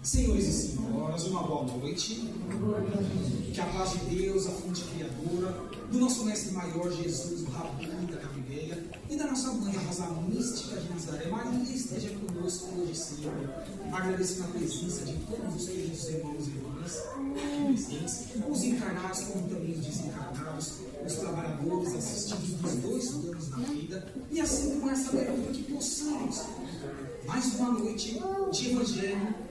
Senhores e senhoras, uma boa noite. Que a paz de Deus, a fonte criadora, do nosso mestre maior Jesus, o Rabi da Galileia, e da nossa mãe, a Rosa Mística de Nazaré, Maria, esteja conosco hoje e sempre. Agradecendo a presença de todos os queridos irmãos e irmãs presentes, os encarnados como também os desencarnados, os trabalhadores assistidos dos dois planos da vida, e assim com essa leitura que possamos, mais uma noite de Evangelho,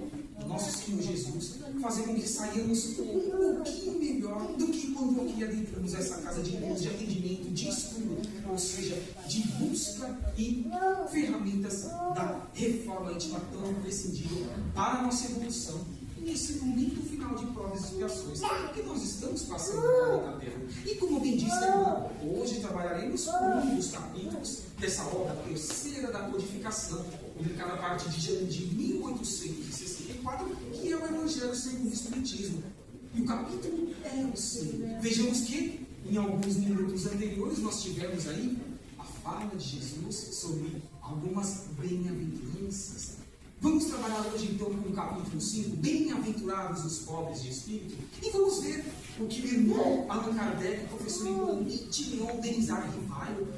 nosso Senhor Jesus, fazer com que saiamos um pouquinho melhor do que quando aqui adentramos essa casa de luz, de atendimento, de estudo, ou seja, de busca e ferramentas da reforma íntima tão imprescindível para a nossa evolução. Nesse momento final de provas e expiações que nós estamos passando por na Terra. E como bem disse a irmã, hoje trabalharemos com um dos capítulos dessa obra terceira da codificação, publicada a partir de janeiro de 1864, que é o Evangelho segundo o Espiritismo. E o capítulo é o 100. Vejamos que, em alguns minutos anteriores, nós tivemos aí a fala de Jesus sobre algumas bem-aventuranças. Vamos trabalhar hoje então com o capítulo 5, Bem-aventurados os pobres de espírito, e vamos ver o que o irmão Allan Kardec, o professor Leon Denizar Rivaio,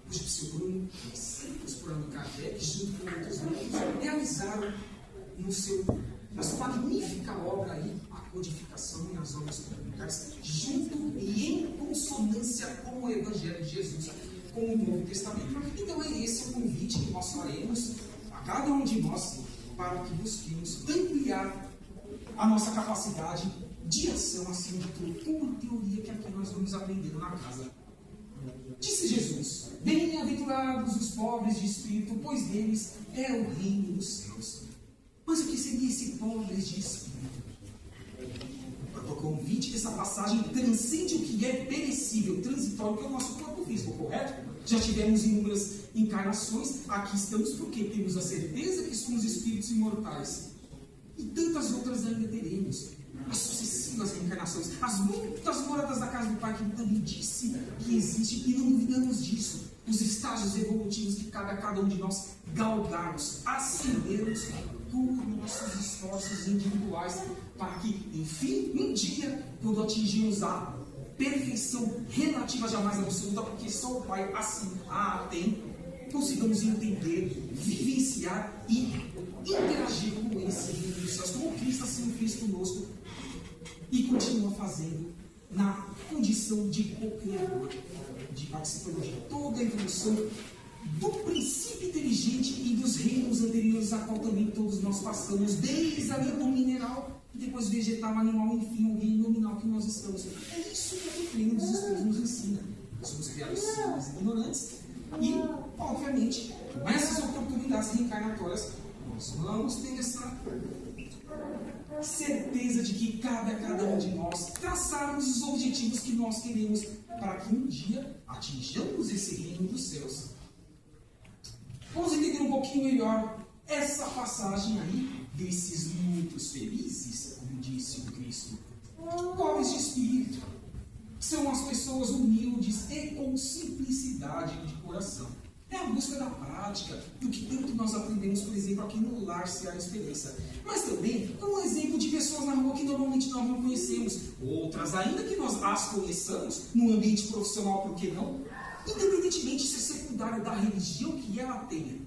os psicólogos receitos por Allan Kardec, junto com outros médicos, realizaram na sua magnífica obra aí, a codificação e as obras complementares, junto e em consonância com o Evangelho de Jesus, com o Novo Testamento. Então é esse o convite que nós faremos a cada um de nós, para que busquemos ampliar a nossa capacidade de ação, acima de tudo, com uma teoria que aqui nós vamos aprendendo na casa. Disse Jesus: bem-aventurados os pobres de espírito, pois deles é o reino dos céus. Mas o que seria esse pobres de espírito? O convite dessa passagem transcende o que é perecível, transitório, que é o nosso corpo físico, correto? Já tivemos inúmeras encarnações, aqui estamos porque temos a certeza que somos espíritos imortais. E tantas outras ainda teremos. As sucessivas reencarnações, as muitas moradas da casa do Pai, que também disse que existe, e não duvidamos disso. Os estágios evolutivos que cabe a cada um de nós galgarmos, ascendermos com nossos esforços individuais, para que, enfim, um dia, quando atingirmos a perfeição relativa, jamais absoluta, porque só o Pai assim a tem, consigamos entender, vivenciar e interagir com esse reino dos céus, como Cristo assim fez conosco e continua fazendo na condição de co-criador, de participante de toda a evolução do princípio inteligente e dos reinos anteriores, a qual também todos nós passamos, desde ali do mineral, depois vegetal, animal, enfim, o reino nominal que nós estamos. É isso que a doutrina dos Espíritos nos ensina. Somos criados simples e ignorantes, e, obviamente, com essas oportunidades reencarnatórias, nós vamos ter essa certeza de que cabe a cada um de nós traçarmos os objetivos que nós queremos, para que um dia atinjamos esse reino dos céus. Vamos entender um pouquinho melhor essa passagem aí desses muitos felizes, como disse o Cristo. Pobres de espírito são as pessoas humildes e com simplicidade de coração. É a busca da prática, do que tanto nós aprendemos, por exemplo, aqui no Lar Seara Esperança. Mas também como um exemplo de pessoas na rua que normalmente nós não conhecemos. Outras, ainda que nós as conheçamos, no ambiente profissional, por que não? Independentemente de ser secundário da religião que ela tenha.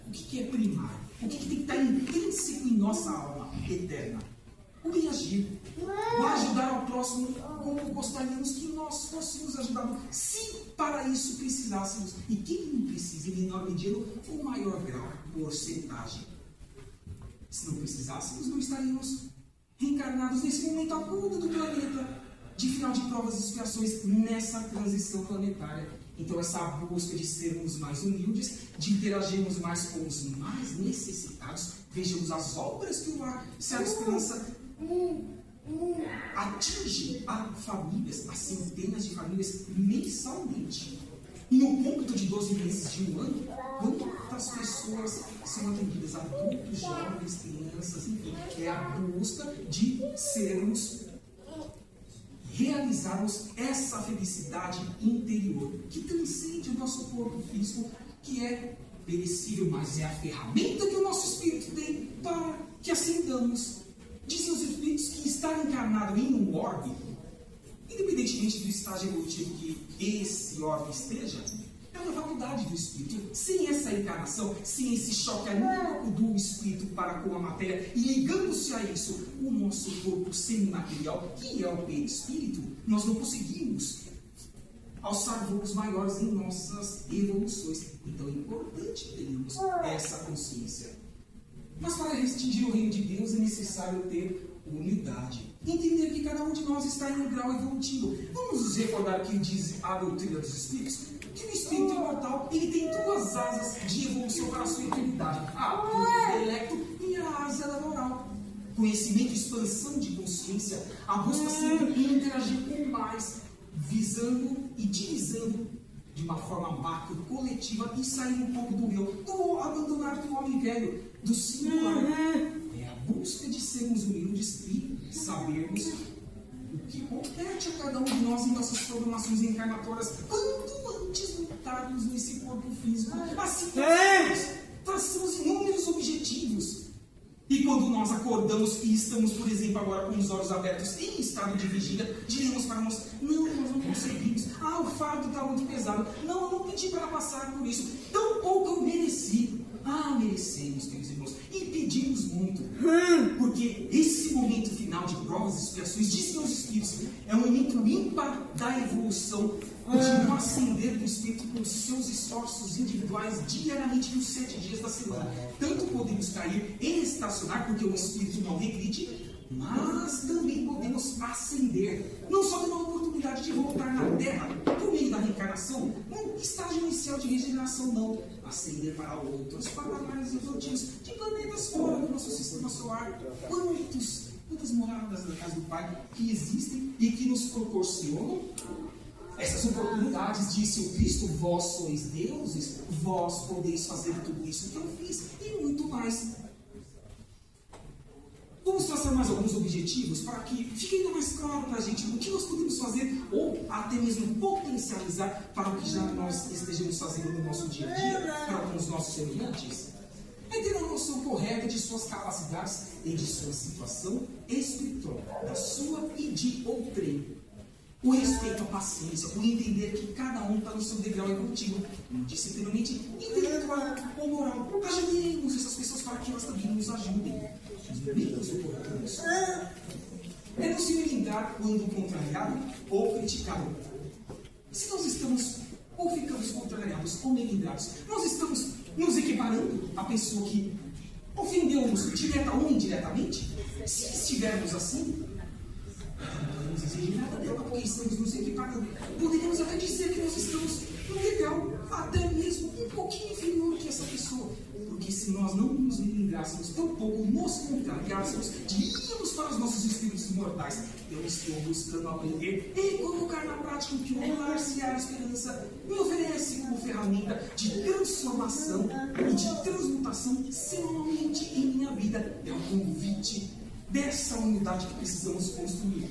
O que é primário? O que tem que estar intrínseco em nossa alma eterna? O bem agir. O ajudar ao próximo como gostaríamos que nós fôssemos ajudados, se para isso precisássemos. E quem não precisa, em menor medida, ou maior grau, porcentagem. Se não precisássemos, não estaríamos reencarnados nesse momento agudo do planeta, de final de provas e expiações, nessa transição planetária. Então, essa busca de sermos mais humildes, de interagirmos mais com os mais necessitados, vejamos as obras que o Lar Seara Esperança atinge a famílias, a centenas de famílias mensalmente. E no cômputo de 12 meses de um ano, quantas pessoas são atendidas? Adultos, jovens, crianças, enfim. É a busca de realizarmos essa felicidade interior, que transcende o nosso corpo físico, que é perecível, mas é a ferramenta que o nosso espírito tem para que acendamos. Dizem os espíritos que estar encarnado em um orbe, independentemente do estágio evolutivo que esse orbe esteja, é uma faculdade do espírito. Sem essa encarnação, sem esse choque anímico do espírito para com a matéria, e ligando-se a isso o nosso corpo semimaterial, que é o perispírito, nós não conseguimos alçar voos maiores em nossas evoluções. Então é importante termos essa consciência. Mas para restringir o reino de Deus é necessário ter humildade. Entender que cada um de nós está em um grau evolutivo. Vamos nos recordar que diz a doutrina dos Espíritos, que o Espírito imortal ele tem duas asas de evolução para a sua eternidade. A do intelecto e a asa da moral. Conhecimento e expansão de consciência, a busca sempre em interagir com mais, visando e divisando de uma forma macro, coletiva, e sair um pouco do eu, do abandonar do homem velho, do singular. É a busca de sermos humildes e sabermos o que compete a cada um de nós em nossas programações encarnatórias, quanto antes lutarmos nesse corpo físico. Assim traçamos inúmeros objetivos. E quando nós acordamos e estamos, por exemplo, agora com os olhos abertos em estado de vigília, diremos para nós: não, nós não conseguimos. Ah, o fardo está muito pesado. Não, eu não pedi para passar por isso. Tampouco eu mereci. Ah, merecemos, queridos irmãos. E pedimos muito. Porque esse momento final de provas e expiações, dizem os Espíritos, é um momento ímpar da evolução, de um ascender do Espírito com seus esforços individuais diariamente nos 7 dias da semana. Tanto podemos cair e estacionar, porque o Espírito não regride, mas também podemos ascender. Não só tendo a oportunidade de voltar na Terra, por meio da reencarnação, num estágio inicial de regeneração, não. Ascender para outros patamares evolutivos, de planetas fora do nosso sistema solar. Quantas moradas da casa do Pai que existem e que nos proporcionam essas oportunidades. Disse o Cristo: vós sois deuses, vós podeis fazer tudo isso que eu fiz e muito mais. Vamos traçar mais alguns objetivos para que fique ainda mais claro para a gente o que nós podemos fazer ou até mesmo potencializar para o que já nós estejamos fazendo no nosso dia a dia, para com os nossos semelhantes. É ter a noção correta de suas capacidades e de sua situação espiritual, da sua e de outrem. O respeito à paciência, o entender que cada um está no seu degrau evolutivo, como disse anteriormente, intelectual ou moral. Ajudemos essas pessoas para que elas também nos ajudem. Os momentos oportunos. É possível lembrar quando contrariado ou criticado. Se nós estamos ou ficamos contrariados ou melindrados, nós estamos nos equiparando à pessoa que ofendeu-nos direta ou indiretamente? Se estivermos assim, não podemos exigir nada dela, porque estamos nos equiparando. Poderíamos até dizer que nós estamos no legal, até mesmo um pouquinho inferior que essa pessoa. Porque se nós não nos lembrássemos, tampouco nos contrariássemos, diríamos para os nossos espíritos mortais: eu estou buscando aprender e colocar na prática o que o Lar-se-á Esperança me oferece como ferramenta de transformação e de transmutação semanalmente em minha vida. É o convite dessa unidade que precisamos construir.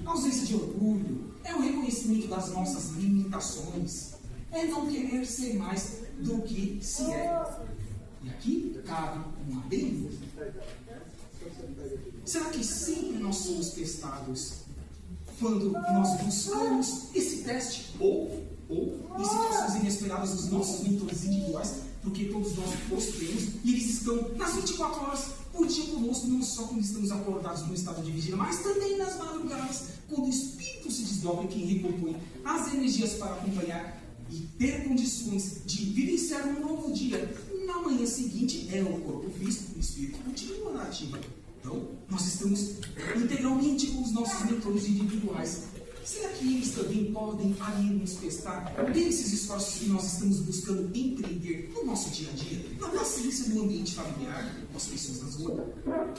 A ausência de orgulho é o reconhecimento das nossas limitações, é não querer ser mais do que se é. E aqui cabe um adendo. Será que sempre nós somos testados quando nós buscamos esse teste ou em situações inesperadas dos nossos mentores individuais? Porque todos nós os temos e eles estão nas 24 horas por dia conosco, não só quando estamos acordados no estado de vigília, mas também nas madrugadas, quando o espírito se desdobra, quem recompõe as energias para acompanhar e ter condições de vivenciar um novo dia. Na manhã seguinte é o corpo físico, o espírito continua na ativa. Então, nós estamos integralmente com os nossos mentores individuais. Será que eles também podem ali nos testar desses esforços que nós estamos buscando empreender no nosso dia a dia, na paciência do ambiente familiar, com as pessoas das ruas,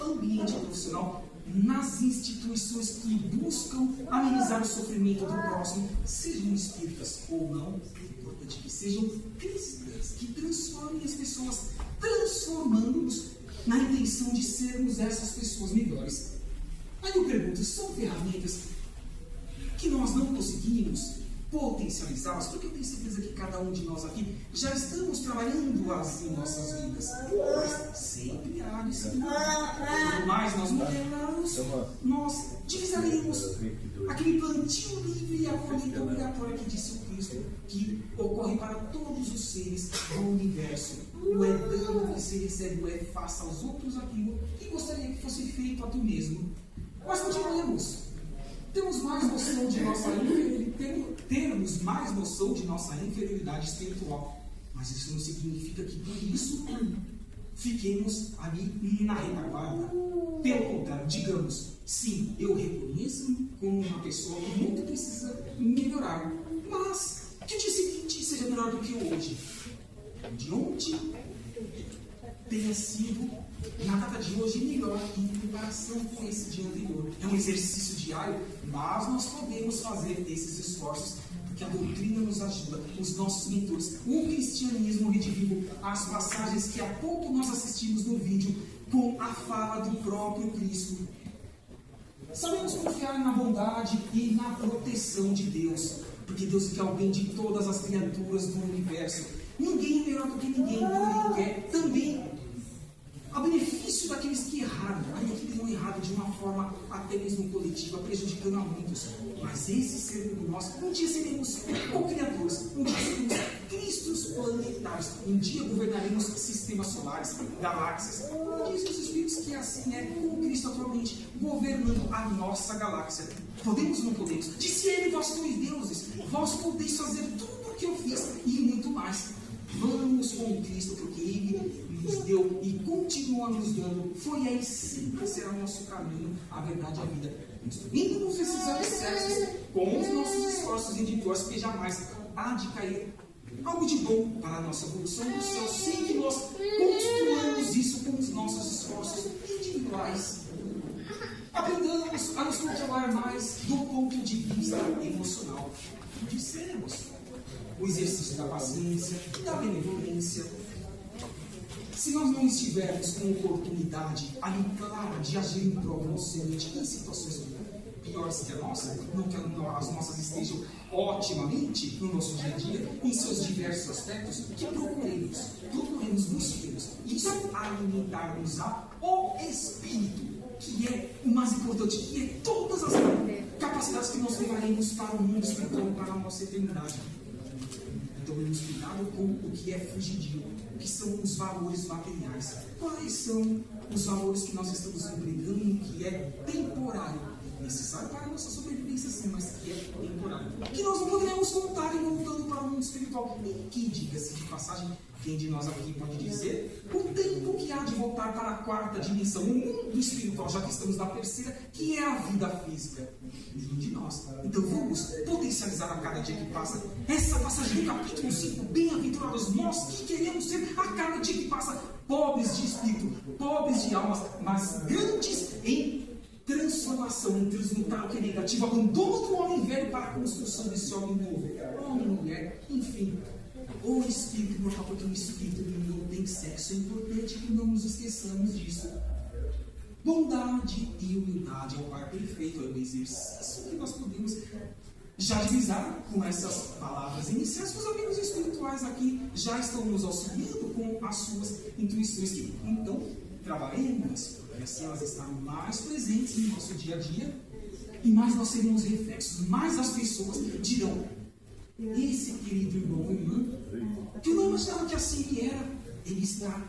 ambiente profissional, nas instituições que buscam amenizar o sofrimento do próximo, sejam espíritas ou não? É importante que sejam cristãs, que transformem as pessoas, transformando-nos na intenção de sermos essas pessoas melhores. Aí eu pergunto: são ferramentas que nós não conseguimos potencializá-las, porque eu tenho certeza que cada um de nós aqui já estamos trabalhando-as em nossas vidas. Mas sempre há de ser. Quanto mais nós modelarmos, nós divisaremos aquele plantio livre e a colheita obrigatória que disse o Cristo, que ocorre para todos os seres do universo. O é dando que se recebe, o é faça aos outros aquilo que gostaria que fosse feito a tu mesmo. Mas continuemos. Temos mais noção de nossa termos mais noção de nossa inferioridade espiritual. Mas isso não significa que por isso fiquemos ali na retaguarda. Pelo contrário, digamos, sim, eu reconheço-me como uma pessoa que muito precisa melhorar, mas que o dia seguinte seja melhor do que hoje. De ontem tenha sido, na data de hoje, melhor em comparação com esse dia anterior. É um exercício diário, mas nós podemos fazer esses esforços, porque a doutrina nos ajuda, os nossos mentores, o cristianismo redivivo, as passagens que há pouco nós assistimos no vídeo, com a fala do próprio Cristo. Sabemos confiar na bondade e na proteção de Deus, porque Deus quer o bem de todas as criaturas do universo. Ninguém é melhor do que ninguém, porém quer também a benefício daqueles que erraram, ainda que tenham errado de uma forma até mesmo coletiva, prejudicando a muitos. Mas esse ser como nós, um dia seremos co-criadores, um dia seremos cristos planetários, um dia governaremos sistemas solares, galáxias. Diz os Espíritos que assim é com Cristo atualmente, governando a nossa galáxia. Podemos ou não podemos? Disse ele, vós sois deuses, vós podeis fazer tudo o que eu fiz e muito mais. Vamos com Cristo, porque Ele nos deu e continua nos dando. Foi aí sempre será o nosso caminho, a verdade e a vida. Instruindo-nos esses alicerces com os nossos esforços individuais, que jamais há de cair algo de bom para a nossa evolução do céu, sem que nós construamos isso com os nossos esforços individuais. Aprendamos a nos controlar mais do ponto de vista emocional. Dissemos o exercício da paciência, da benevolência. Se nós não estivermos com oportunidade ali clara de agir em prol do nosso semelhante em situações piores que a nossa, não que as nossas estejam otimamente no nosso dia a dia, em seus diversos aspectos, que procuremos, busquemos. Isso alimentar-nos o espírito, que é o mais importante, que é todas as capacidades que nós levaremos para o mundo espiritual, para a nossa eternidade. Então, temos cuidado com o que é fugidio, o que são os valores materiais. Quais são os valores que nós estamos empregando no que é temporário? Necessário para a nossa sobrevivência, sim, mas que é temporário. Que nós não poderemos contar e voltando para o mundo espiritual. E que, diga-se de passagem, quem de nós aqui pode dizer o tempo que há de voltar para a quarta dimensão, o mundo espiritual, já que estamos na terceira, que é a vida física? Nenhum de nós. Então vamos potencializar a cada dia que passa essa passagem do capítulo 5, bem-aventurados nós que queremos ser a cada dia que passa pobres de espírito, pobres de almas, mas grandes em transformação, em transmutar o que é negativo, abandono do homem velho para a construção desse homem novo, homem, mulher, enfim. O espírito imortal, porque o espírito não tem sexo, é importante que não nos esqueçamos disso. Bondade e humildade é o par perfeito, é o exercício que nós podemos já divisar com essas palavras iniciais. Os amigos espirituais aqui já estão nos auxiliando com as suas intuições, que então trabalhemos, porque assim elas estarão mais presentes no nosso dia a dia e mais nós seremos reflexos, mais as pessoas dirão: esse querido irmão ou irmã, que eu não imaginava que assim ele era, ele está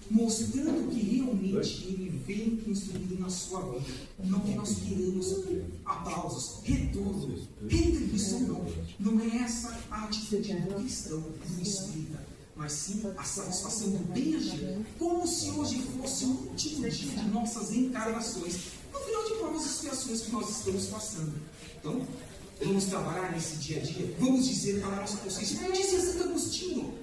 mostrando que realmente ele vem construindo na sua vida. Não que nós queiramos aplausos, retorno, retribuição, não. Não é essa a atitude do cristão, do espírita, mas sim a satisfação do bem agir, como se hoje fosse o último dia de nossas encarnações, no final de provas e expiações que nós estamos passando. Então, vamos trabalhar nesse dia a dia, vamos dizer para a nossa consciência, como dizia Santo Agostinho,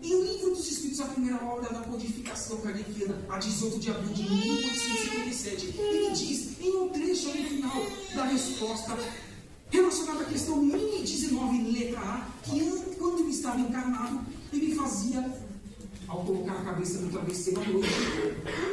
em O Livro dos Espíritos, a primeira obra da codificação kardeciana, a 18 de abril de 1857, ele diz, em um trecho no final da resposta relacionada à questão 1019, letra A, que quando ele estava encarnado, ele fazia, ao colocar a cabeça no travesseiro à noite,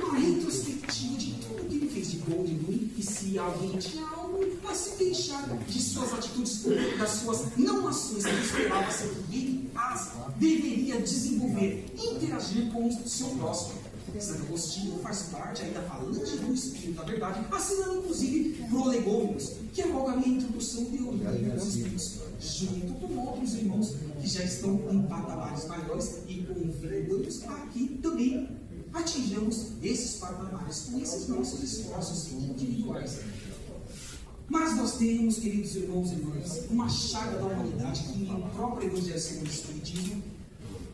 uma retrospectiva de tudo que ele fez de bom e de ruim, e se alguém tinha algo a se deixar de suas atitudes, das suas não ações que esperava ser que ele as deveria desenvolver, interagir com o seu próximo. Santo Agostinho faz parte aí da falange do Espírito da Verdade, assinando inclusive Prolegômenos, que é logo a minha introdução de origem dos Espíritos, junto com outros irmãos que já estão em patamares maiores e convidamos a que também atinjamos esses patamares com esses nossos esforços individuais. Mas nós temos, queridos irmãos e irmãs, uma chaga da humanidade que no próprio Evangelho segundo o Espiritismo,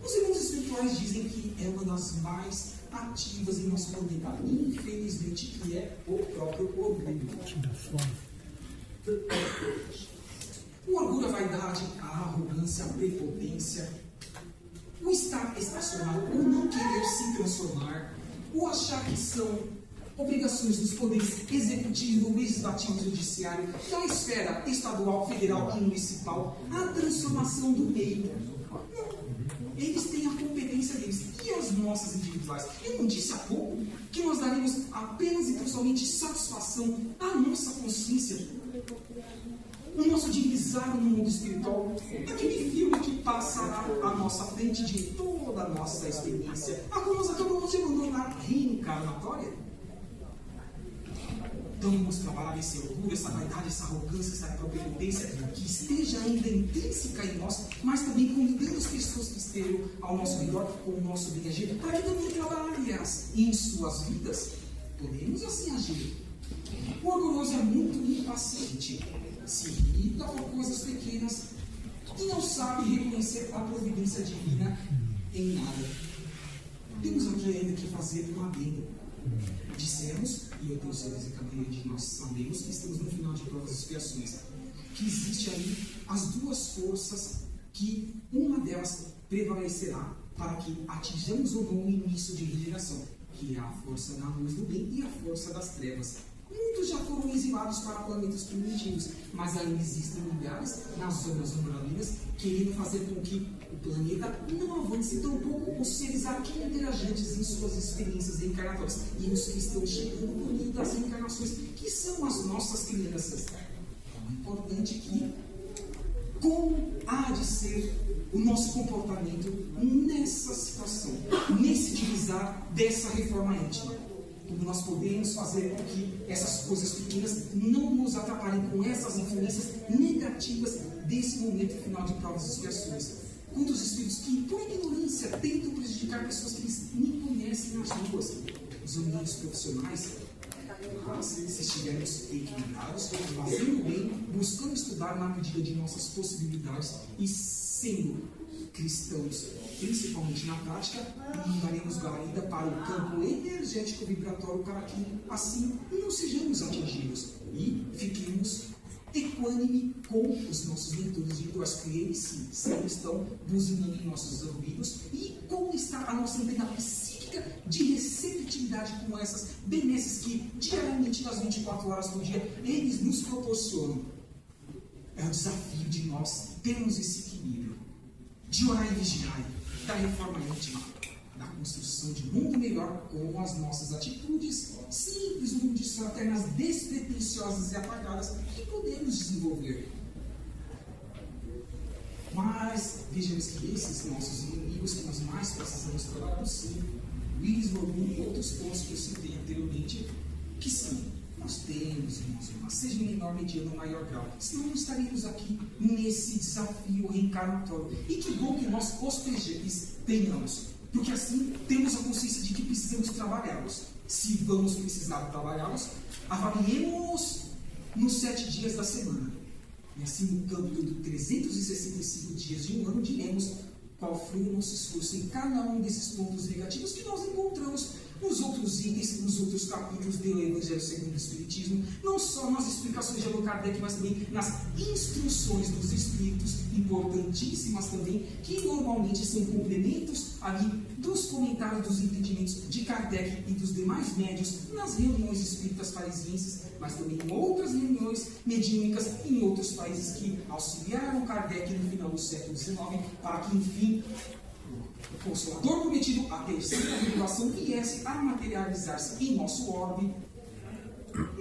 os irmãos espirituais dizem que é uma das mais ativas em nosso planeta, infelizmente, que é o próprio orgulho. O orgulho, a vaidade, a arrogância, a prepotência, o estar estacionado, o não querer se transformar, o achar que são obrigações dos poderes executivo, legislativo e judiciário, da esfera estadual, federal e municipal, a transformação do meio. Não. Eles têm a competência deles. E as nossas individuais? Eu não disse há pouco que nós daremos apenas e tão somente satisfação à nossa consciência, o nosso divisar no mundo espiritual, aquele filme que passará à nossa frente de toda a nossa experiência, a qual nós acabamos de abandonar reencarnatória. Então vamos trabalhar esse orgulho, essa vaidade, essa arrogância, essa prepotência que esteja ainda intrínseca em nós, mas também convidando as pessoas que estejam ao nosso redor com o nosso bem agir, para que também trabalhem em suas vidas. Podemos assim agir. O orgulhoso é muito impaciente, se irrita por coisas pequenas e não sabe reconhecer a providência divina em nada. Temos aqui ainda que fazer uma adendo. Dissemos, e eu tenho certeza que a maioria de nós sabemos, que estamos no final de provas e expiações, que existe aí as duas forças, que uma delas prevalecerá para que atinjamos ou não o início de regeneração, que é a força da luz do bem e a força das trevas. Muitos já foram exilados para planetas primitivos, mas ainda existem milhares nas zonas umbralinas querendo fazer com que o planeta não avance, tampouco os seres aqui interajantes em suas experiências reencarnatórias e os que estão chegando por meio das reencarnações, que são as nossas crianças. Então é importante que, como há de ser o nosso comportamento nessa situação, nesse divisar dessa reforma íntima. Como nós podemos fazer com que essas coisas pequenas não nos atrapalhem com essas influências negativas desse momento final de provas e expiações. Quantos espíritos que, por ignorância, tentam prejudicar pessoas que eles nem conhecem nas ruas, os ambientes profissionais, mas se estivermos equilibrados, fazendo bem, buscando estudar na medida de nossas possibilidades e sendo cristãos, principalmente na prática, daremos guarida para o campo energético vibratório para que assim não sejamos atingidos e fiquemos equânime com os nossos leitores individuais, que eles sim sempre estão buzinando em nossos ouvidos, e como está a nossa antena psíquica de receptividade com essas benesses que diariamente nas 24 horas do dia eles nos proporcionam. É o desafio de nós termos esse equilíbrio, de orar e vigiar, da reforma íntima, da construção de um mundo melhor com as nossas atitudes simples, humildes, fraternas, despretensiosas e apagadas que podemos desenvolver. Mas vejamos que esses nossos inimigos que nós mais precisamos trabalhar, sim, Luís, alguns outros pontos que eu citei anteriormente, que sim, nós temos, irmãos e irmãs, seja em menor, mediano ou maior grau, senão não estaríamos aqui nesse desafio reencarnatório. E que bom que nós os tenhamos, porque assim temos a consciência de que precisamos trabalhá-los. Se vamos precisar trabalhá-los, avaliemos nos 7 dias da semana. E assim, no campo de 365 dias de um ano, diremos qual foi o nosso esforço em cada um desses pontos negativos que nós encontramos nos outros itens, nos outros capítulos do Evangelho segundo o Espiritismo, não só nas explicações de Allan Kardec, mas também nas instruções dos Espíritos, importantíssimas também, que normalmente são complementos ali dos comentários dos entendimentos de Kardec e dos demais médios nas reuniões espíritas parisienses, mas também em outras reuniões mediúnicas em outros países que auxiliaram Kardec no final do século XIX, para que, enfim, o Consolador prometido, a terceira revelação, viesse a materializar-se em nosso orbe.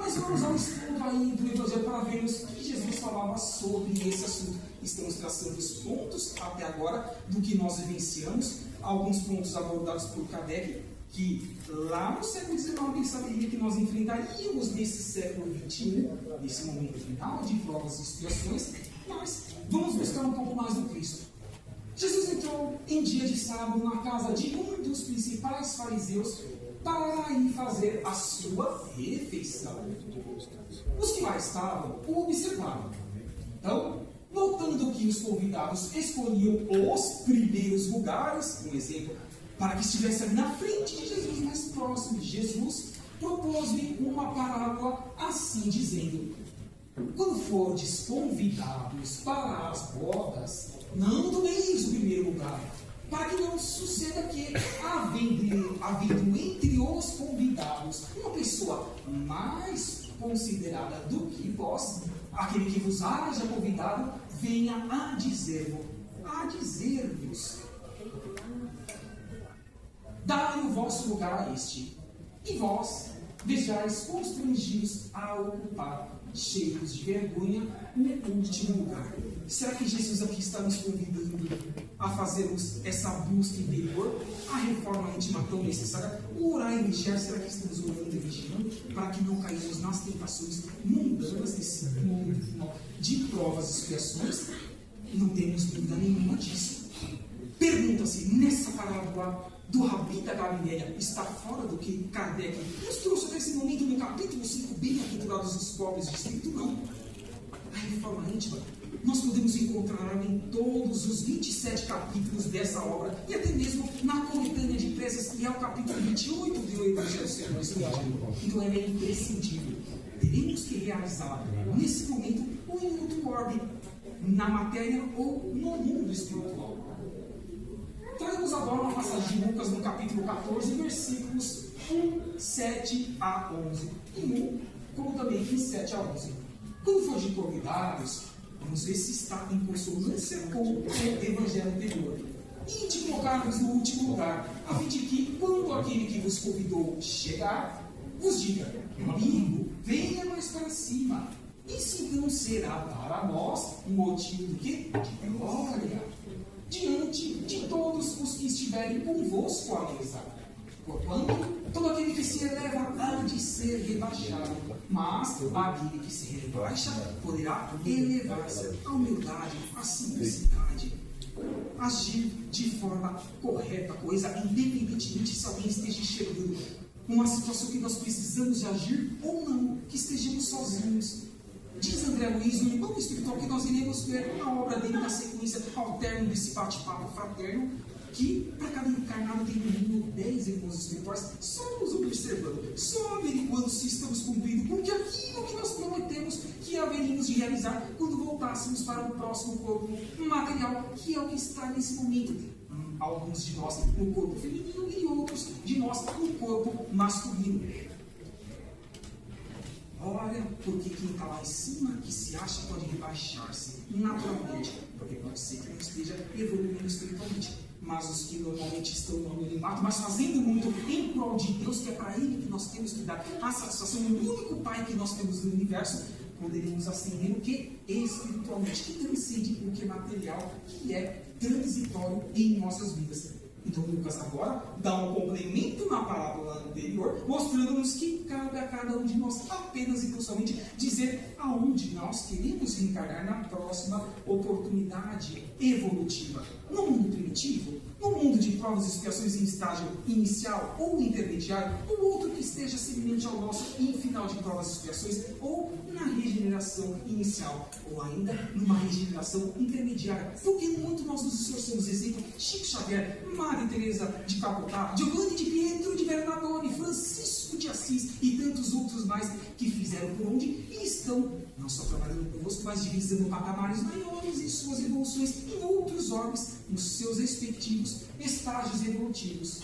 Mas vamos ao estudo aí do Evangelho para vermos o que Jesus falava sobre esse assunto. Estamos traçando os pontos até agora do que nós vivenciamos, alguns pontos abordados por Kardec, que lá no século XIX ele saberia que nós enfrentaríamos nesse século XXI, nesse momento final de provas e expiações, mas vamos buscar um pouco mais do Cristo. Jesus entrou em dia de sábado na casa de um dos principais fariseus para ir fazer a sua refeição. Os que lá estavam o observavam. Então, notando que os convidados escolhiam os primeiros lugares, um exemplo, para que estivesse ali na frente de Jesus, mais próximo de Jesus, propôs-lhe uma parábola assim dizendo: quando fordes convidados para as bodas, não tomeis o primeiro lugar, para que não suceda que, havendo entre os convidados uma pessoa mais considerada do que vós, aquele que vos haja convidado, venha a dizer-vos: dai o vosso lugar a este, e vós vejais constrangidos a ocupar, cheios de vergonha, o último lugar. Será que Jesus aqui está nos convidando a fazermos essa busca interior, a reforma íntima tão necessária, o orar e vigiar? Será que estamos orando e vigiando para que não caímos nas tentações mundanas desse mundo final de provas e expiações? Não temos dúvida nenhuma disso. Pergunta-se, nessa parábola do Rabi da Galileia, está fora do que Kardec nos trouxe até esse momento no capítulo 5, bem-aventurados os pobres de espírito? Não. A reforma íntima nós podemos encontrar em todos os 27 capítulos dessa obra, e até mesmo na coletânea de preces, que é o capítulo 28 do Evangelho segundo o Espiritismo. Então ela é imprescindível. Teremos que realizar nesse momento o in orbe, na matéria ou no mundo espiritual. Traemos agora uma passagem de Lucas no capítulo 14, versículos 1, 7 a 11, e como também em 7 a 11. Quando for de convidados, vamos ver se está em consonância com o Evangelho anterior. E de colocarmos no último lugar, a fim de que, quando aquele que vos convidou chegar, vos diga: meu amigo, venha mais para cima. Isso então será para nós um motivo do quê? De glória, diante de todos os que estiverem convosco à mesa. Porquanto, todo aquele que se eleva há de ser rebaixado, mas aquele que se rebaixa poderá elevar-se. A humildade, a simplicidade, agir de forma correta, coisa independentemente se alguém esteja enxergando uma situação que nós precisamos de agir ou não, que estejamos sozinhos. Diz André Luiz, no irmão espiritual, que nós iremos ver na obra dele na sequência, ao término desse bate-papo fraterno, que para cada encarnado tem no mínimo 10 irmãos espirituais, só nos observando, só averiguando se estamos cumprindo com aquilo que nós prometemos que haveríamos de realizar quando voltássemos para o próximo corpo material, que é o que está nesse momento. Alguns de nós no corpo feminino e outros de nós no corpo masculino. Olha, porque quem está lá em cima, que se acha, pode rebaixar-se naturalmente, porque pode ser que não esteja evoluindo espiritualmente. Mas os que normalmente estão no anonimato, mas fazendo muito em prol de Deus, que é para Ele que nós temos que dar a satisfação, o único Pai que nós temos no universo, poderíamos ascender o que? Espiritualmente, que transcende o que é material, que é transitório em nossas vidas. Então Lucas agora dá um complemento na parábola anterior, mostrando-nos que cabe a cada um de nós apenas e principalmente dizer aonde nós queremos reencarnar na próxima oportunidade evolutiva. No mundo primitivo, no mundo de provas e expiações em estágio inicial ou intermediário, ou outro que esteja semelhante ao nosso em final de provas e expiações, ou na regeneração inicial, ou ainda numa regeneração intermediária. Porque muito nós nos esforçamos, exemplo, Chico Xavier, Maria Teresa de Calcutá, Giovanni de Pietro de Bernardone, Francisco de Assis e tantos outros mais que fizeram por onde e estão não só trabalhando conosco, mas divisando patamares maiores em suas evoluções em outros orbes, nos seus respectivos estágios evolutivos.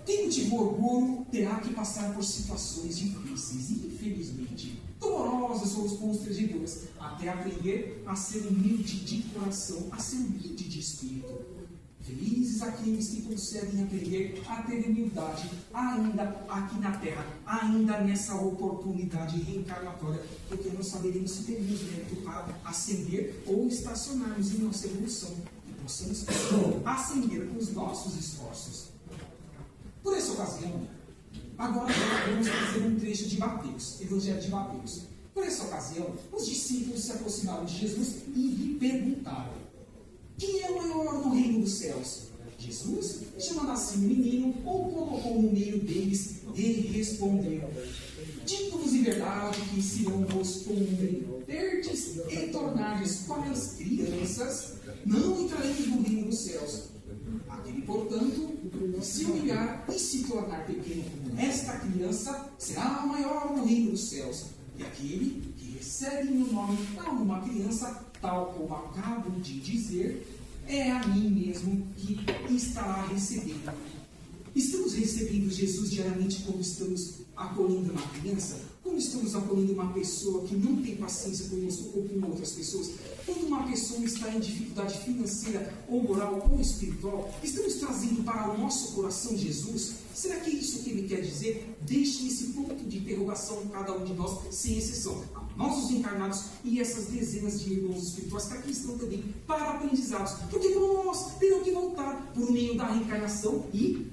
Quem tiver orgulho terá que passar por situações difíceis, infelizmente, dolorosas ou constrangedoras, até aprender a ser humilde de coração, a ser humilde de espírito. Felizes aqueles que conseguem aprender a ter humildade ainda aqui na Terra, ainda nessa oportunidade reencarnatória, porque nós saberemos se teremos mérito para ascender ou estacionarmos em nossa evolução e possamos ascender com os nossos esforços. Por essa ocasião, agora vamos fazer um trecho de Mateus, Evangelho de Mateus. Por essa ocasião, os discípulos se aproximaram de Jesus e lhe perguntaram: quem é o maior no reino dos céus? Jesus, chamando assim o menino, o colocou no meio deles e respondeu: digo-vos em verdade que se não vos converterdes e tornardes quais crianças, não entrareis no reino dos céus. Aquele, portanto, se humilhar e se tornar pequeno como esta criança, será o maior no reino dos céus. E aquele que recebe meu nome como uma criança, tal como acabo de dizer, é a mim mesmo que estará recebendo. Estamos recebendo Jesus diariamente como estamos acolhendo uma criança? Como estamos acolhendo uma pessoa que não tem paciência conosco ou com outras pessoas? Quando uma pessoa está em dificuldade financeira, ou moral, ou espiritual, estamos trazendo para o nosso coração Jesus? Será que é isso que ele quer dizer? Deixe esse ponto de interrogação cada um de nós, sem exceção. Nós, os encarnados, e essas dezenas de irmãos espirituais que aqui estão também para aprendizados. Porque nós teremos que voltar por meio da reencarnação e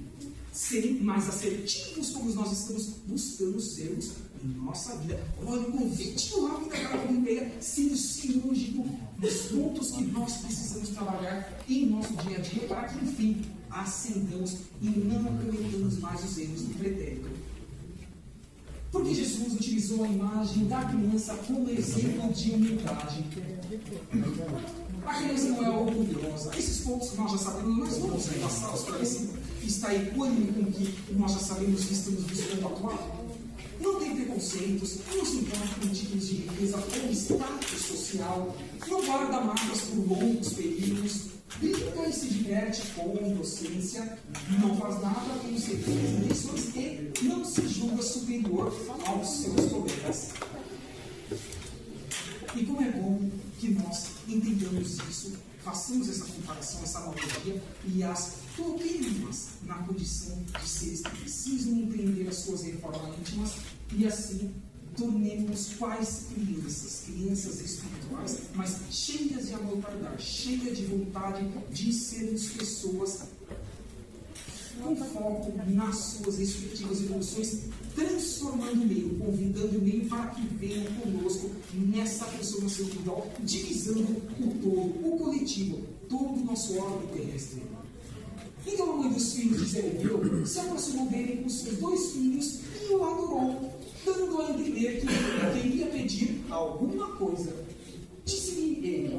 serem mais assertivos como nós estamos buscando sermos em nossa vida. Olha, o convite do hábito da Gabriela sendo cirúrgico nos pontos que nós precisamos trabalhar em nosso dia a dia para que, enfim, ascendamos e não cometamos mais os erros do pretérito. Porque Jesus utilizou a imagem da criança como exemplo de humildade. A criança não é orgulhosa. Esses pontos que nós já sabemos, nós vamos passá-los para ver se está equânime com o que nós já sabemos que estamos buscando atuar. Não tem preconceitos, não se importa com títulos de riqueza ou status social, não guarda mágoas por longos períodos, brinca e se diverte com inocência, não faz nada com segundas intenções e não se julga superior aos seus colegas. E como é bom que nós entendamos isso, façamos essa comparação, essa analogia e as coloquemos na condição de seres que precisam empreender as suas reformas íntimas e assim tornemos quais crianças espirituais, mas cheias de amor para dar, cheias de vontade de sermos pessoas com foco nas suas respectivas evoluções, transformando o meio, convidando o meio para que venham conosco nessa transformação individual, divisando o todo, o coletivo, todo o nosso orbe terrestre. Então a mãe dos filhos de Zebedeu se aproximou dele com seus 2 filhos e o adorou, dando a entender que ele queria pedir alguma coisa. Disse-lhe ele: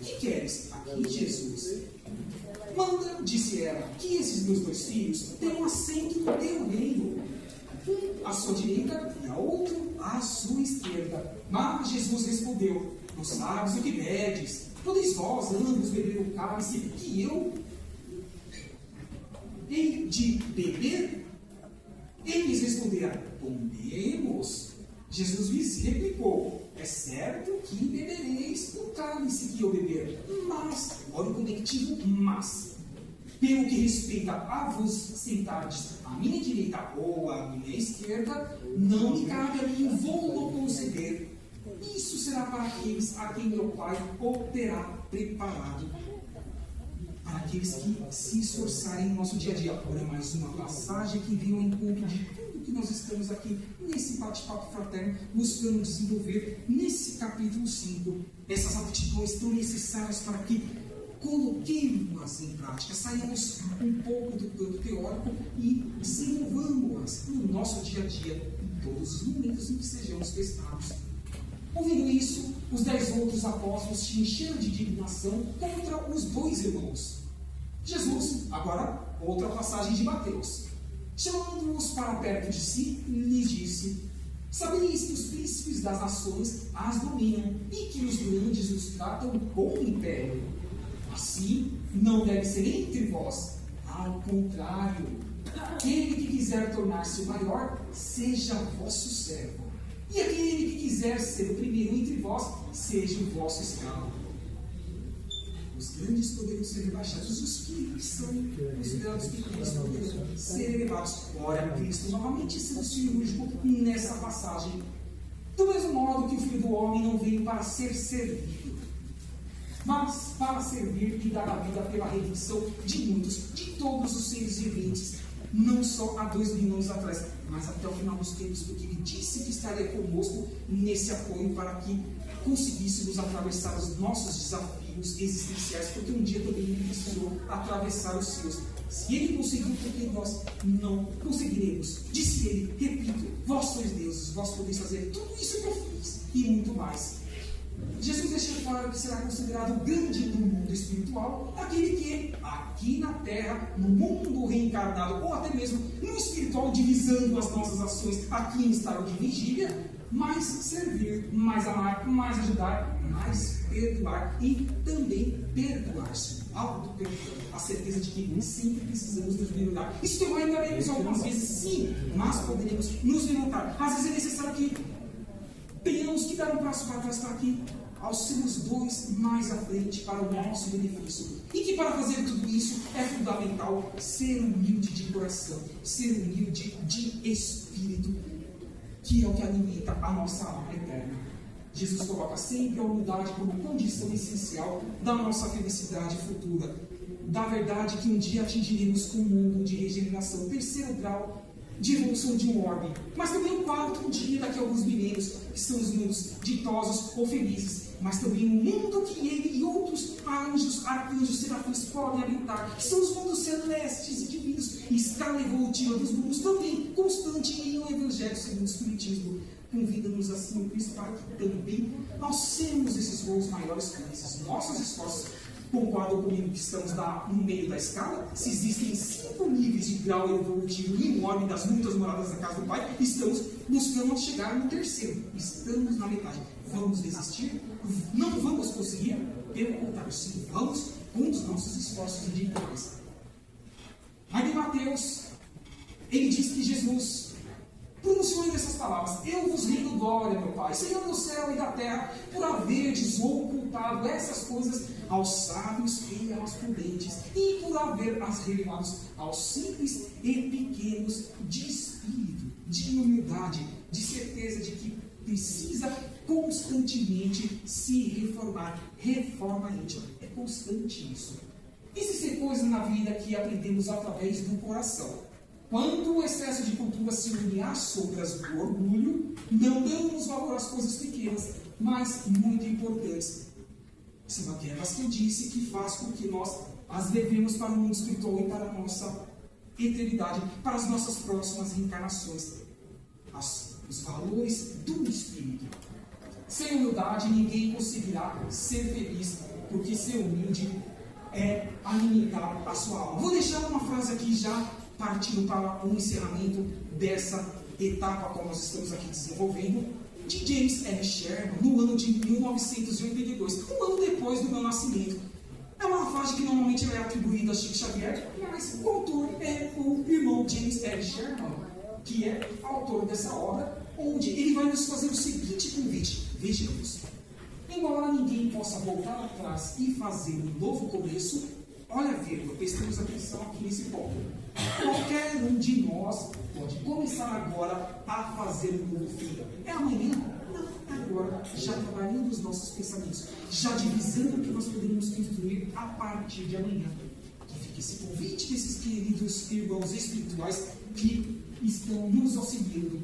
que queres aqui, Jesus? Manda, disse ela, que esses meus 2 filhos tenham assento no teu reino, um à sua direita e a outro à sua esquerda. Mas Jesus respondeu: não sabes o que pedes. Podeis vós ambos beber o cálice que eu hei de beber? Eles responderam: podemos. Jesus lhes replicou: é certo que bebereis o cálice que eu beber, mas, olha o conectivo, mas, pelo que respeita a vos sentardes à minha direita ou à minha esquerda, não me cabe a mim vou conceder. Isso será para aqueles a quem meu Pai o terá preparado, para aqueles que se esforçarem no nosso dia a dia. Agora mais uma passagem que vem ao encontro de tudo que nós estamos aqui nesse bate-papo fraterno, buscando desenvolver nesse capítulo 5. Essas aptidões tão necessárias para que coloquemos-as em prática, saímos um pouco do campo teórico e desenvolvamos-as no nosso dia a dia, em todos os momentos em que sejamos testados. Ouvindo isso, os 10 outros apóstolos se encheram de indignação contra os 2 irmãos. Jesus, agora outra passagem de Mateus, chamando-os para perto de si, lhes disse: sabeis que os príncipes das nações as dominam e que os grandes os tratam com império. Assim, não deve ser entre vós. Ao contrário, aquele que quiser tornar-se o maior, seja vosso servo. E aquele que quiser ser o primeiro entre vós, seja o vosso escravo. Os grandes poderão ser rebaixados, os que são considerados pequenos poderão ser elevados. Ora, Cristo novamente sendo cirúrgico nessa passagem. Do mesmo modo que o Filho do Homem não veio para ser servido, mas para servir e dar a vida pela redenção de muitos, de todos os seres viventes, não só há 2.000 anos atrás, mas até o final dos tempos, porque Ele disse que estaria conosco nesse apoio para que conseguíssemos atravessar os nossos desafios existenciais, porque um dia também Ele precisou atravessar os seus. Se Ele conseguiu, porque nós não conseguiremos. Disse Ele, repito, vós sois deuses, vós podeis fazer tudo isso que eu fiz e muito mais. Jesus deixou claro que será considerado grande no mundo espiritual aquele que, aqui na terra, no mundo reencarnado, ou até mesmo no espiritual, divisando as nossas ações aqui em estado de vigília, mais servir, mais amar, mais ajudar, mais perdoar e também perdoar-se. Auto-perdão. A certeza de que sempre precisamos nos levantar. Isso demoraremos algumas vezes, sim, mas poderemos nos levantar. Às vezes é necessário que tenhamos que dar um passo para trás para que alcemos dois mais à frente para o nosso benefício. E que para fazer tudo isso é fundamental ser humilde de coração, ser humilde de espírito, que é o que alimenta a nossa alma eterna. Jesus coloca sempre a humildade como condição essencial da nossa felicidade futura, da verdade que um dia atingiremos com o mundo de regeneração, terceiro grau de evolução de um orbe, mas também o quarto dia daqui a alguns milênios, que são os mundos ditosos ou felizes, mas também um mundo que ele e outros anjos, arcanjos, serafins podem habitar, que são os mundos celestes e divinos, e escala evolutiva dos mundos também constante em um evangelho segundo o Espiritismo. Convida-nos assim o Cristo para que também alcemos esses voos maiores com esses nossos esforços. Concordam comigo que estamos no meio da escala? Se existem 5 níveis de grau evolutivo em um orbe das muitas moradas da casa do Pai, estamos buscando chegar no terceiro. Estamos na metade. Vamos desistir? Não vamos conseguir? Pelo contrário, sim, vamos com os nossos esforços individuais. Aí em Mateus, ele diz que Jesus pronunciou essas palavras: eu vos rendo glória, meu Pai, Senhor do céu e da terra, por haverdes ocultado essas coisas aos sábios e aos prudentes, e por haver as revelado aos simples e pequenos de espírito, de humildade, de certeza de que precisa constantemente se reformar. Reforma íntima. É constante isso. Existem coisas na vida que aprendemos através do coração. Quando o excesso de cultura se une às sombras do orgulho, não damos valor às coisas pequenas, mas muito importantes. São aquelas que eu disse que faz com que nós as levemos para o mundo espiritual e para a nossa eternidade, para as nossas próximas reencarnações. Os valores do Espírito. Sem humildade, ninguém conseguirá ser feliz, porque ser humilde é alimentar a sua alma. Vou deixar uma frase aqui já partindo para o encerramento dessa etapa que nós estamos aqui desenvolvendo, de James R. Sherman, no ano de 1982, um ano depois do meu nascimento. É uma frase que normalmente é atribuída a Chico Xavier, mas o autor é o irmão James R. Sherman, que é autor dessa obra, onde ele vai nos fazer o seguinte convite: vejamos, embora ninguém possa voltar atrás e fazer um novo começo, olha, vírgula, prestemos atenção aqui nesse ponto. Qualquer um de nós pode começar agora a fazer um novo fim. É amanhã? Não, é agora, já trabalhando os nossos pensamentos, já divisando o que nós poderíamos construir a partir de amanhã. Que fica esse convite desses queridos irmãos espirituais que estão nos auxiliando.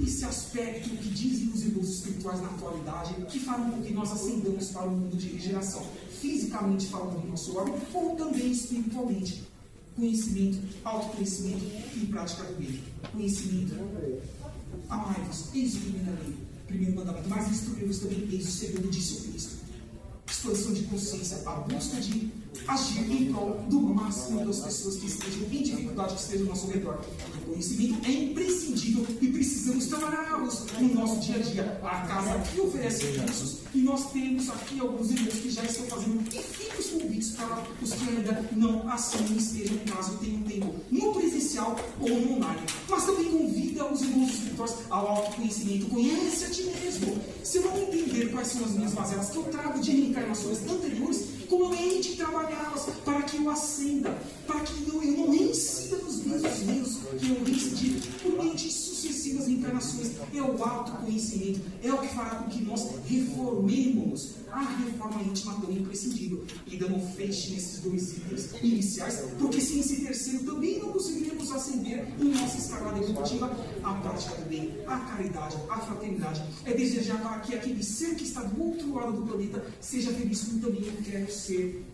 Esse aspecto que dizem os irmãos espirituais na atualidade, que farão com que nós ascendamos para o mundo de regeneração, fisicamente falando do nosso órgão, ou também espiritualmente. Conhecimento, autoconhecimento e prática do bem. Conhecimento, amai-vos, eis o primeiro mandamento, mas instruí-vos também, eis o segundo, disse o Cristo. Expansão de consciência, a busca de agir em prol do máximo das pessoas que estejam em dificuldade, que estejam ao nosso redor. O conhecimento é imprescindível e precisamos trabalhá-los no nosso dia a dia. A casa aqui oferece cursos e nós temos aqui alguns irmãos que já estão fazendo infinitos convites para os que ainda não assim estejam, caso tenham tempo, no presencial ou no online. Mas também convida os irmãos espirituais ao autoconhecimento. Conhece a ti mesmo. se eu não entender quais são as minhas mazelas que eu trago de reencarnações anteriores, como eu hei de trabalhá-las para que eu ascenda, para que eu não reincida nos mesmos meios que eu reincidi por meio de sucessivas reencarnações. É o autoconhecimento, é o que fará com que nós reformemos a reforma íntima tão imprescindível. E dando fecho nesses dois itens iniciais, porque sem esse terceiro também não conseguiremos ascender em nossa escalada evolutiva, a prática do bem, a caridade, a fraternidade. É desejar para que aquele ser que está do outro lado do planeta seja feliz como também eu quero ser.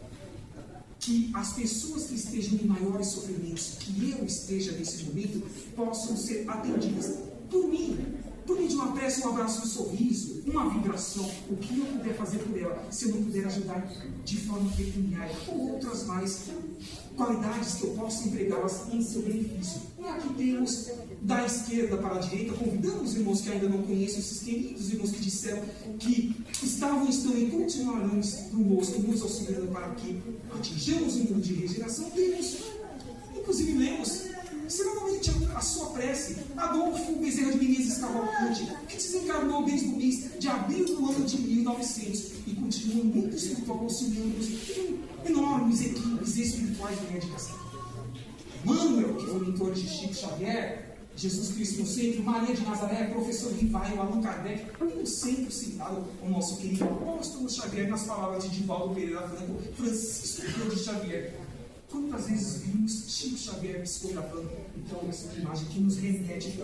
Que as pessoas que estejam em maiores sofrimentos, que eu esteja nesse momento, possam ser atendidas por mim. Por meio de uma prece, um abraço, um sorriso, uma vibração, o que eu puder fazer por ela, se eu não puder ajudar de forma pecuniária, ou outras mais qualidades que eu possa empregá-las em seu benefício. E aqui temos, da esquerda para a direita, convidamos os irmãos que ainda não conhecem, esses queridos irmãos que disseram que estão e continuarão conosco, nos auxiliando para que atinjamos o mundo de regeneração. Temos, inclusive lemos, semanalmente a sua prece, Adolfo Bezerra de Menezes Cavalcante, que desencarnou desde o mês de abril do ano de 1900 e continua muito espiritual, auxiliando-nos em enormes equipes espirituais de medicação. Manuel, que foi mentor de Chico Xavier, Jesus Cristo no Centro, Maria de Nazaré, professor Rivaio, Allan Kardec, e no centro citado o nosso querido apóstolo Xavier, nas palavras de Divaldo Pereira Franco, Francisco Cláudio Xavier. Quantas vezes vimos Chico Xavier psicografando? Então, essa imagem que nos remete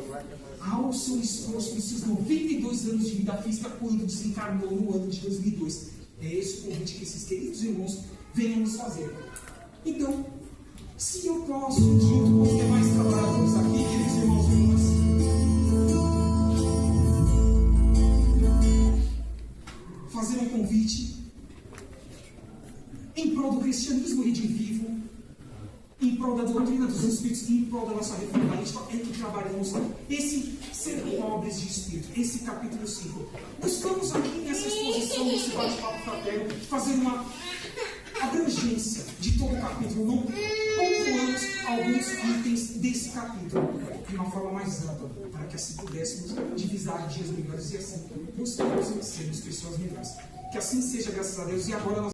ao seu esforço nos seus 92 anos de vida física, quando desencarnou no ano de 2002. É esse o convite que esses queridos irmãos venham nos fazer. Então, se eu posso, junto com os demais trabalhadores aqui, queridos irmãos e irmãs, fazer um convite em prol do cristianismo redivivo, em prol da doutrina dos Espíritos e em prol da nossa reforma íntima, é que trabalhamos esse ser pobres de espírito, esse capítulo 5. Buscamos aqui nessa exposição, nesse bate-papo fraterno, fazer uma abrangência de todo o capítulo, não pontuamos alguns itens desse capítulo de uma forma mais ampla, para que assim pudéssemos divisar dias melhores e assim buscarmos sermos pessoas melhores. Que assim seja, graças a Deus, e agora nós